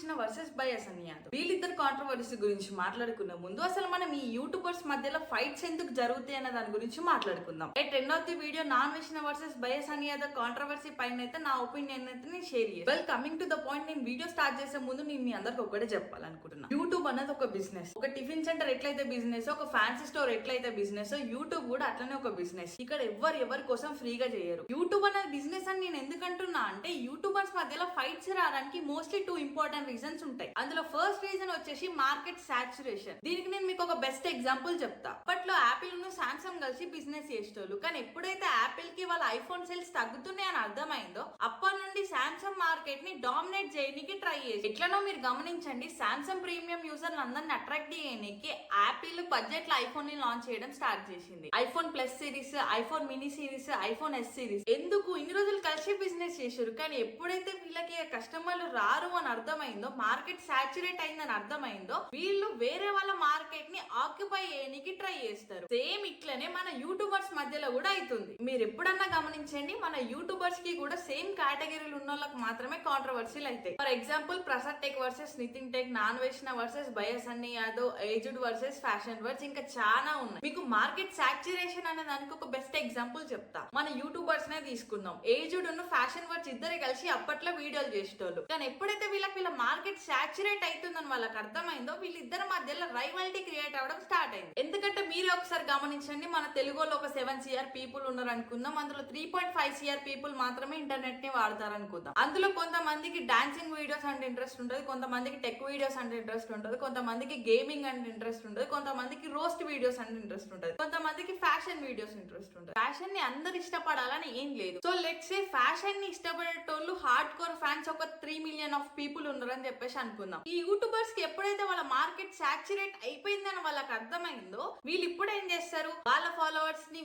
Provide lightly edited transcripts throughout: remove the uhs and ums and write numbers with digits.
Naa Anveshana versus బయాస్ అని యాదవ్ వీళ్ళిద్దరు కాంట్రవర్సీ గురించి మాట్లాడుకున్న ముందు అసలు మనం ఈ యూట్యూబర్స్ మధ్యలో ఫైట్స్ ఎందుకు జరుగుతాయి అన్న దాని గురించి మాట్లాడుకుందాం. At end of the video Naa Anveshana versus బయాస్ అని యాదవ్ కాంట్రవర్సీ పైన అయితే నా ఒపీనియన్ అయితే నేను షేర్ చేస్తాను. Well coming to the point, నేను వీడియో స్టార్ట్ చేసే ముందు నేను మీ అందరికి ఒకటే చెప్పాలనుకుంటున్నా. యూట్యూబ్ అనేది ఒక బిజినెస్. ఒక టిఫిన్ సెంటర్ ఎట్లయితే బిజినెస్, ఒక ఫ్యాన్సీ స్టోర్ ఎట్లయితే బిజినెస్, యూట్యూబ్ కూడా అట్లనే ఒక బిజినెస్. ఇక్కడ ఎవరి కోసం ఫ్రీగా చేయరు. యూట్యూబ్ అనేది బిజినెస్ అని నేను ఎందుకంటున్నా అంటే యూట్యూబర్స్ మధ్యలో ఫైట్స్ రావడానికి మోస్ట్లీ 2 ఇంపార్టెంట్ రీజన్స్ ఉంటాయి. అందులో ఫస్ట్ రీజన్ వచ్చేసి మార్కెట్ సాచురేషన్. దీనికి నేను మీకు ఒక బెస్ట్ ఎగ్జాంపుల్ చెప్తా. అప్పట్లో యాపిల్ ను సామ్సంగ్ కలిసి బిజినెస్ చేసేటోళ్ళు, కానీ ఎప్పుడైతే యాపిల్ కి వాళ్ళ ఐఫోన్ సేల్స్ తగ్గుతున్నాయి అని అర్థమైందో అప్పటి నుండి సామ్సంగ్ మార్కెట్ ని డామినేట్ చేయడానికి ట్రై చేసి, ఎట్లనో మీరు గమనించండి, సామ్సంగ్ ప్రీమియం యూజర్లు అందరిని అట్రాక్ట్ చేయడానికి యాపిల్ బడ్జెట్ లో ఐఫోన్ ని లాంచ్ చేయడం స్టార్ట్ చేసింది. IPhone plus series, iPhone mini series, iPhone yes series. ఎందుకు ఇన్ని రోజులు కలిసి బిజినెస్ చేశారు, కానీ ఎప్పుడైతే వీళ్ళకి కస్టమర్లు రారు అని అర్థమైందో, మార్కెట్ సాచురేట్ అయిందని అర్థమైందో, వీళ్ళు వేరే వాళ్ళ మార్కెట్ ని ఆక్యుపై చేయడానికి ట్రై చేస్తారు. సేమ్ ఇట్లనే మన యూట్యూబర్స్ మధ్యలో కూడా అవుతుంది. మీరు ఎప్పుడన్నా గమనించండి, మన యూట్యూబర్స్ కి కూడా సేమ్ కేటగిరీలు ఉన్న వాళ్ళకి మాత్రమే కాంట్రవర్సీలు అవుతాయి. For example Prasad tech versus Nithin tech, Naa Anveshana versus బయాస్ అని Yadav, aged versus fashion words, ఇంకా చాలా ఉన్నాయి. మీకు మార్కెట్ సాచురేషన్ అనే దానికి ఒక బెస్ట్ ఎగ్జాంపుల్ చెప్తా. మన యూట్యూబర్స్ నే తీసుకుందాం. ఏజ్డ్ ఉన్న ఫ్యాషన్ వర్డ్స్ ఇద్దరు కలిసి అప్పట్లో వీడియోలు చేసేటోళ్ళు, కానీ ఎప్పుడైతే వీళ్ళ మార్కెట్ సాచురేట్ అవుతుందని వాళ్ళకి అర్థమైందో, వీళ్ళిద్దరి మధ్యలో రైవాలిటీ క్రియేట్ అవడం స్టార్ట్ అయింది. ఎందుకంటే మీరు ఒకసారి గమనించండి, మన తెలుగులో ఒక 7 CR పీపుల్ ఉన్నారు అనుకుందాం. అందులో 3.5 CR పీపుల్ మాత్రమే ఇంటర్నెట్ ని వాడతారు అనుకుందాం. అందులో కొంతమందికి డాన్సింగ్ వీడియోస్ అంటే ఇంట్రెస్ట్ ఉంటుంది, కొంతమందికి టెక్ వీడియోస్ అంటే ఇంట్రెస్ట్ ఉంటుంది, కొంతమందికి గేమింగ్ అంటే ఇంట్రెస్ట్ ఉంటుంది, కొంతమందికి రోస్ట్ వీడియోస్ అంటే ఇంట్రెస్ట్ ఉంటుంది, కొంతమందికి ఫ్యాషన్ వీడియోస్ ఇంట్రెస్ట్ ఉంటుంది. ఫ్యాషన్ ని అందరు ఇష్టపడాలని ఏం లేదు. సో లెట్స్ సే ఫ్యాషన్ ని ఇష్టపడేటోళ్ళు హార్డ్ కోర్ ఫ్యాన్స్ ఒక 3 మిలియన్ ఆఫ్ పీపుల్ ఉన్నారని చెప్పేసి అనుకుందాం. ఈ యూట్యూబర్స్ కి ఎప్పుడైతే వాళ్ళ మార్కెట్ సాచురేట్ అయిపోయిందని వాళ్ళకి అర్థమైందో, వీళ్ళు ఇప్పుడు ఏం చేస్తారు, వాళ్ళ ఫాలోవర్స్ ని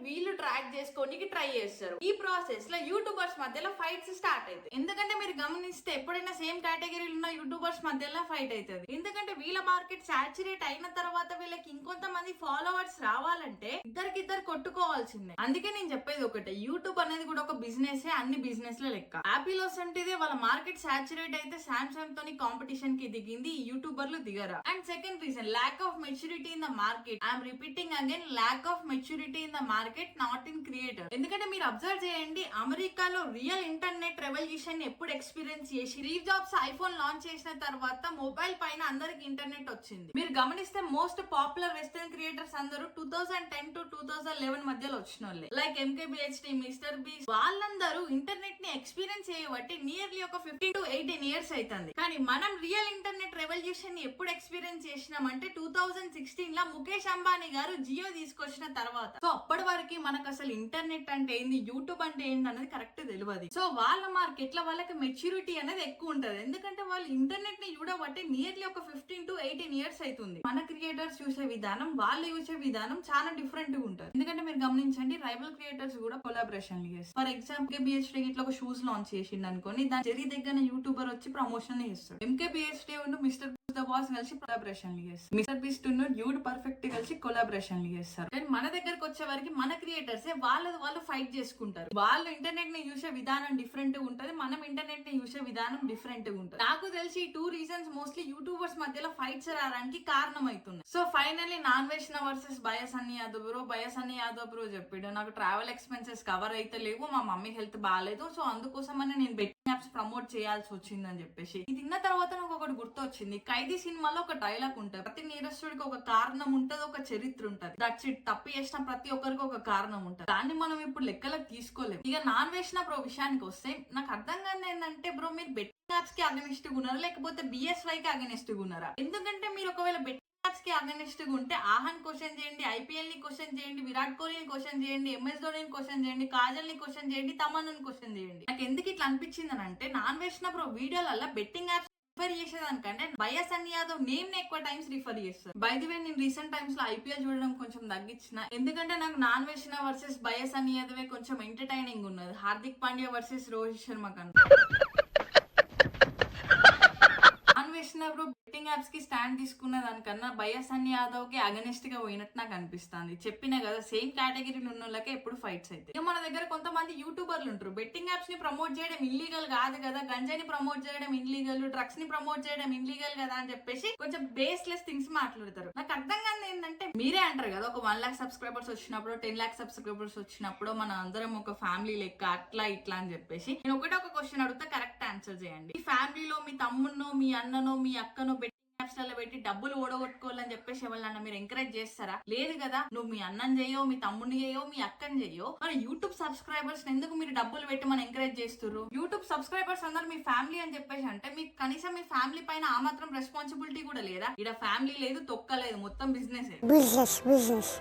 వీళ్ళు ట్రాక్ చేసుకోనికి ట్రై చేస్తారు. ఈ ప్రాసెస్ లో యూట్యూబర్స్ మధ్యలో ఫైట్స్ స్టార్ట్ అవుతాయి. ఎందుకంటే మీరు గమనిస్తే ఎప్పుడైనా సేమ్ కేటగిరీలో ఉన్న యూట్యూబర్స్ మధ్యలో ఫైట్ అవుతుంది. ఎందుకంటే వీళ్ళ మార్కెట్ సాచురేట్ అయిన తర్వాత వీళ్ళకి ఇంకొంతమంది ఫాలోవర్స్ రావాలంటే ఇద్దరికిద్దరు కొట్టుకోవాల్సిందే. అందుకే నేను చెప్పేది ఒకటే, యూట్యూబ్ అనేది కూడా ఒక బిజినెస్, అన్ని బిజినెస్ లో లెక్క. యాపిల్ అంటే వాళ్ళ మార్కెట్ సాచురేట్ అయితే సామ్సంగ్ తోని కాంపిటీషన్ కి దిగింది, యూట్యూబర్లు దిగరా. And second reason, lack of maturity in the market. I'm repeating again, lack of maturity in the market, not in creator. ఎందుకంటే మీరు అబ్జర్వ్ చేయండి, అమెరికాలో రియల్ ఇంటర్నెట్ రెవల్యూషన్ ఎప్పుడు ఎక్స్పీరియన్స్ చేసి, స్టీవ్ జాబ్స్ ఐఫోన్ లాంచ్ చేసిన తర్వాత మొబైల్ పైన అందరికి ఇంటర్నెట్ వచ్చింది. మీరు గమనిస్తే మోస్ట్ పాపులర్ వెస్టర్న్ క్రియేటర్స్ అందరూ 2010 to 2011 మధ్యలో వచ్చిన వాళ్ళే. లైక్ MKBHD, మిస్టర్ బీస్ట్, వాళ్ళందరూ ఇంటర్నెట్ ని ఎక్స్పీరియన్స్ చేయబట్టి నియర్లీ ఒక 15 to 18 ఇయర్స్ అవుతుంది. కానీ మనం రియల్ ఇంటర్నెట్ రెవల్యూషన్ ని ఎప్పుడు ఎక్స్పీరియన్స్ చేసినామంటే 2016 లో ముఖేష్ అంబానీ గారు జియో తీసుకొచ్చిన తర్వాత. సో అప్పటి వరకు మనకు అసలు ఇంటర్నెట్ అంటే ఏంది, యూట్యూబ్ అంటే ఏంది అనేది కరెక్ట్ తెలియదు. సో వాళ్ళ మార్కెట్ లో వాళ్ళకి మెచ్యూరిటీ అనేది ఎక్కువ ఉంటది. ఎందుకంటే వాళ్ళు ఇంటర్నెట్ ని చూడబట్టి నియర్లీ ఒక 15 to 18 ఇయర్స్ అవుతుంది. మన క్రియేటర్స్ చూసే విధానం, వాళ్ళు చూసే విధానం చాలా డిఫరెంట్ గా ఉంటుంది. ఎందుకంటే మీరు గమనించండి, రైవల్ క్రియేటర్స్ కూడా కొలాబరేషన్ చేస్తారు. ఫర్ ఎగ్జాంపుల్ MKBHD ఇట్లా ఒక షూస్ లాంచ్ చేసిండు అనుకోని, దాని జరి దగ్గర యూట్యూబర్ వచ్చి ప్రమోషన్ చేస్తాడు. MKBHD మిస్టర్ ద బాస్ కలిసి కొలాబరేషన్ చేస్తారు. మిస్టర్ బీస్ట్ డ్యూడ్ పర్ఫెక్ట్ కలిసి కొలాబరేషన్ చేస్తారు. కానీ మన దగ్గరకు వచ్చే వరకు మన క్రియేటర్స్ వాళ్ళు ఫైట్ చేసుకుంటారు. వాళ్ళు ఇంటర్నెట్ ని చూసే విధానం డిఫరెంట్ గా ఉంటది, మనం ఇంటర్నెట్ ని చూసే విధానం డిఫరెంట్ గా ఉంటది. నాకు తెలిసి 2 రీజన్స్ మోస్ట్లీ యూట్యూబర్స్ మధ్యలో ఫైట్స్ రావడానికి కారణం అవుతుంది. సో ఫైనల్లీ నాన్వేషణ వర్సెస్ బయాస్ అని యాదవ్ బ్రో చెప్పాడు, నాకు ట్రావెల్ ఎక్స్పెన్సెస్ కవర్ అయితే లేవు, మా మమ్మీ హెల్త్ బాగాలేదు, సో అందుకోసమని నేను బెట్టింగ్ యాప్స్ ప్రమోట్ చేయాల్సి వచ్చిందని చెప్పేసి. ఇది తిన్న తర్వాత నాకు ఒకటి గుర్తొచ్చింది, ఖైదీ సినిమాలో ఒక డైలాగ్ ఉంటుంది, ప్రతి నేరస్తుడికి ఒక కారణం ఉంటది, ఒక చరిత్ర ఉంటది. That's it. తప్పు చేసిన ప్రతి ఒక్కరికి ఒక కారణం ఉంటది. దాన్ని మనం ఇప్పుడు లెక్కలకు తీసుకోలేము. ఇక నాన్వేషణ బ్రో విషయానికి వస్తే, నాకు అర్థం కాదు ఏంటంటే, బ్రో మీరు బెట్టింగ్ యాప్స్ కి అగనిస్ట్ గా ఉన్నారా, లేకపోతే BSY కి అగనిస్ట్ గా ఉన్నారా? ఎందుకంటే మీరు ఒకవేళ యాప్స్ కి అగనిస్ట్ గా ఉంటే ఆహాన్ క్వశ్చన్ చేయండి, IPL ని క్వశ్చన్ చేయండి, విరాట్ కోహ్లీని క్వశ్చన్ చేయండి, MS ధోనిని క్వశ్చన్ చేయండి, కాజల్ ని క్వశ్చన్ చేయండి, తమన్నాని క్వశ్చన్ చేయండి. నాకు ఎందుకు ఇట్లా అనిపించింది అని అంటే, నాన్వేషణ బ్రో వీడియోలలో బెట్టింగ్ యాప్స్ రిఫర్ చేసేదానికంటే బయాస్ అని యాదవ్ నేమ్ ని ఎక్కువ టైమ్స్ రిఫర్ చేస్తారు. బై ది వే, నేను రీసెంట్ టైమ్స్ లో IPL చూడడం కొంచెం తగ్గించిన, ఎందుకంటే నాకు నాన్వేషణ వర్సెస్ బయాస్ అని యాదవే కొంచెం ఎంటర్టైనింగ్ ఉన్నది. హార్దిక్ పాండ్యా వర్సెస్ రోహిత్ శర్మ కన్నా బ్రో బెట్టింగ్ యాప్స్ కి స్టాండ్ తీసుకున్న దానికన్నా బయసన్ యాదవ్ కి అగనెస్ట్ గా పోయినట్టు నాకు అనిపిస్తుంది. చెప్పినా కదా సేమ్ కేటగిరీలో ఉన్న వాళ్ళకే ఎప్పుడు ఫైట్స్ అయితే. ఇక మన దగ్గర కొంతమంది యూట్యూబర్లు ఉంటారు, బెట్టింగ్ యాప్స్ ని ప్రమోట్ చేయడం ఇల్లీగల్ కాదు కదా, గంజాయిని ప్రమోట్ చేయడం ఇల్లీగల్, డ్రగ్స్ ని ప్రమోట్ చేయడం ఇల్లీగల్ కదా అని చెప్పేసి కొంచెం బేస్లెస్ థింగ్స్ మాట్లాడతారు. నాకు అర్థం కాదు ఏంటంటే, మీరే అంటారు కదా ఒక 1 lakh సబ్స్క్రైబర్స్ వచ్చినప్పుడు 10 lakh సబ్స్క్రైబర్స్ వచ్చినప్పుడు మన అందరం ఒక ఫ్యామిలీ లెక్క అట్లా ఇట్లా అని చెప్పేసి. నేను ఒకటే ఒక క్వశ్చన్ అడుగుతా, కరెక్ట్ ఆన్సర్ చేయండి. మీ ఫ్యామిలీలో మీ తమ్మున్నో మీ అన్ననో మీ అక్కనో యాప్స్ లలో పెట్టి డబ్బులు ఓడగొట్టుకోవాలని చెప్పేసి ఎవరన్నా మీరు ఎంకరేజ్ చేస్తారా? లేదు కదా. నువ్వు మీ అన్నని చేయో, మీ తమ్ముని చేయో, మీ అక్కని చేయో, మరి యూట్యూబ్ సబ్స్క్రైబర్స్ ఎందుకు మీరు డబ్బులు పెట్టి మనం ఎంకరేజ్ చేస్తున్నారు? యూట్యూబ్ సబ్స్క్రైబర్స్ అందరూ మీ ఫ్యామిలీ అని చెప్పేసి అంటే మీకు కనీసం మీ ఫ్యామిలీ పైన ఆ మాత్రం రెస్పాన్సిబిలిటీ కూడా లేదా? ఇక్కడ ఫ్యామిలీ లేదు, తొక్కలేదు, మొత్తం బిజినెస్.